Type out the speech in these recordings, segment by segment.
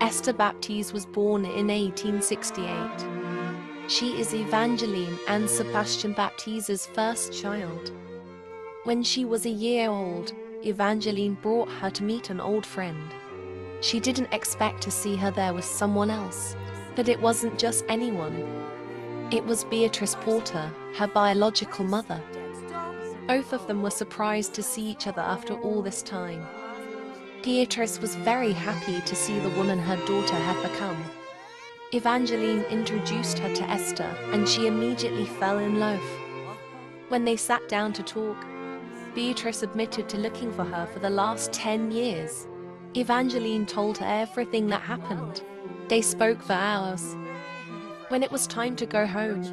Esther Baptiste was born in 1868. She is Evangeline and Sebastian Baptiste's first child. When she was a year old, Evangeline brought her to meet an old friend. She didn't expect to see her there with someone else, but it wasn't just anyone. It was Beatrice Porter, her biological mother. Both of them were surprised to see each other after all this time. Beatrice was very happy to see the woman her daughter had become. Evangeline introduced her to Esther, and she immediately fell in love. When they sat down to talk, Beatrice admitted to looking for her for the last 10 years. Evangeline told her everything that happened. They spoke for hours. When it was time to go home,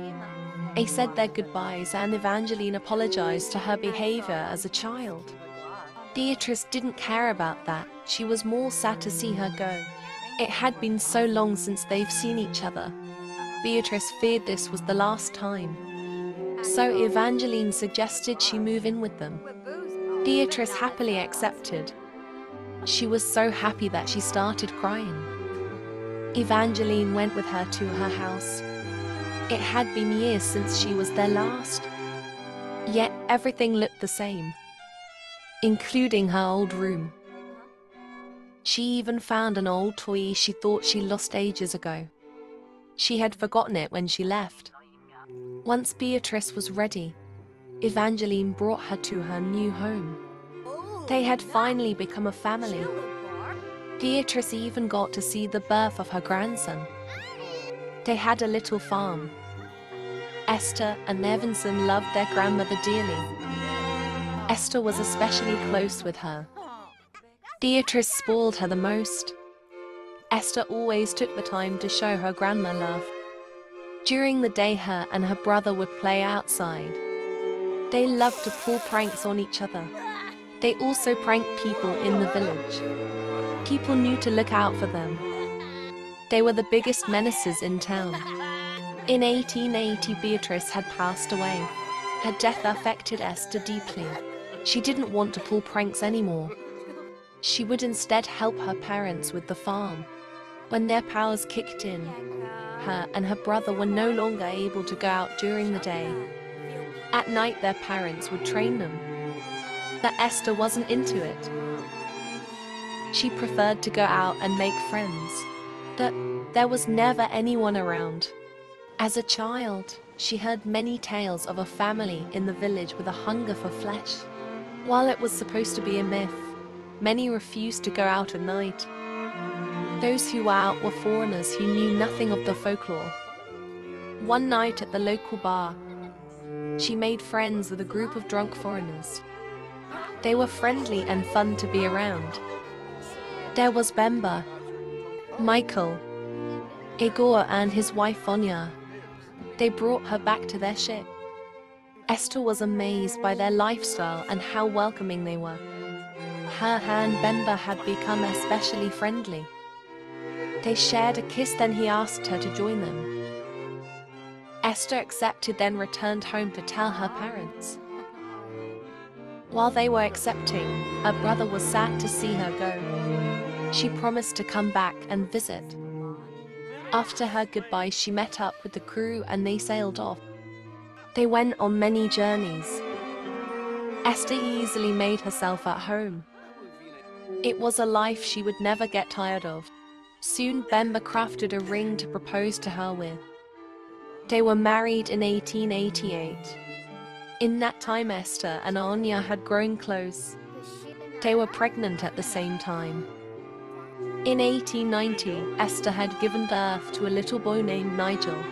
they said their goodbyes, and Evangeline apologized to her behavior as a child. Beatrice didn't care about that. She was more sad to see her go. It had been so long since they've seen each other. Beatrice feared this was the last time. So Evangeline suggested she move in with them. Beatrice happily accepted. She was so happy that she started crying. Evangeline went with her to her house. It had been years since she was there last. Yet everything looked the same, including her old room. She even found an old toy she thought she lost ages ago. She had forgotten it when she left. Once Beatrice was ready, Evangeline brought her to her new home. They had finally become a family. Beatrice even got to see the birth of her grandson. They had a little farm. Esther and Evanson loved their grandmother dearly. Esther was especially close with her. Beatrice spoiled her the most. Esther always took the time to show her grandma love. During the day, her and her brother would play outside. They loved to pull pranks on each other. They also pranked people in the village. People knew to look out for them. They were the biggest menaces in town. In 1880, Beatrice had passed away. Her death affected Esther deeply. She didn't want to pull pranks anymore. She would instead help her parents with the farm. When their powers kicked in, her and her brother were no longer able to go out during the day. At night, their parents would train them. But Esther wasn't into it. She preferred to go out and make friends, but there was never anyone around. As a child, she heard many tales of a family in the village with a hunger for flesh. While it was supposed to be a myth, many refused to go out at night. Those who were out were foreigners who knew nothing of the folklore. One night at the local bar, she made friends with a group of drunk foreigners. They were friendly and fun to be around. There was Bemba, Michael, Igor and his wife Anya. They brought her back to their ship. Esther was amazed by their lifestyle and how welcoming they were. Her and Bemba had become especially friendly. They shared a kiss, then he asked her to join them. Esther accepted, then returned home to tell her parents. While they were accepting, her brother was sad to see her go. She promised to come back and visit. After her goodbye, she met up with the crew and they sailed off. They went on many journeys. Esther easily made herself at home. It was a life she would never get tired of. Soon Bemba crafted a ring to propose to her with. They were married in 1888. In that time, Esther and Anya had grown close. They were pregnant at the same time. In 1890, Esther had given birth to a little boy named Nigel.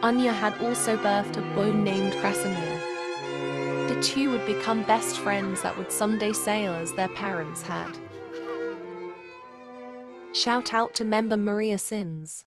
Anya had also birthed a boy named Krasimir. The two would become best friends that would someday sail as their parents had. Shout out to member Maria Sins.